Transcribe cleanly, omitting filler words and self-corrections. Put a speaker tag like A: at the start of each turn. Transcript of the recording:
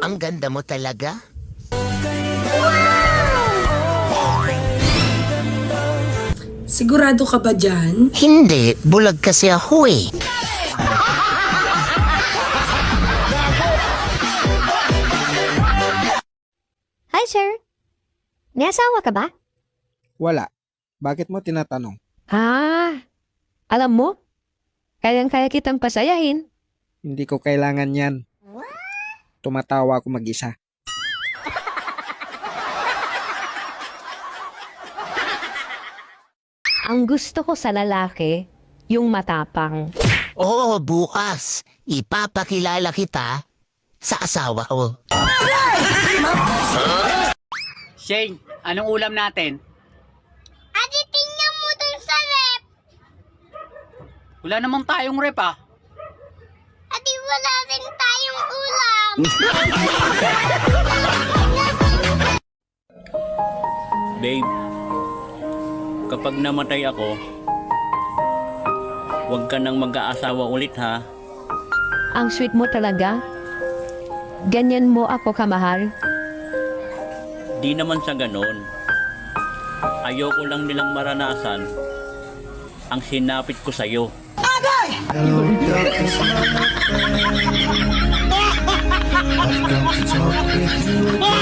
A: Ang ganda mo talaga.
B: Sigurado ka ba dyan?
A: Hindi, bulag kasi ako eh.
C: Hi, sir. May asawa ka ba?
D: Wala. Bakit mo tinatanong?
C: Alam mo, kayang-kaya kitang pasayahin.
D: Hindi ko kailangan yan. Tumatawa ako mag-isa.
C: Ang gusto ko sa lalaki, yung matapang.
A: Oo, bukas. Ipapakilala kita sa asawa ko.
E: Shane, anong ulam natin?
F: Ate, tingnan mo dun sa rep.
E: Wala namang tayong rep ah.
F: Ate, wala rin tayong ulam.
G: Babe, kapag namatay ako, huwag ka nang mag-aasawa ulit ha.
C: Ang sweet mo talaga. Ganyan mo ako kamahal.
G: Di naman sa ganon. Ayoko lang nilang maranasan ang sinapit ko sa'yo.
H: I've got to talk with you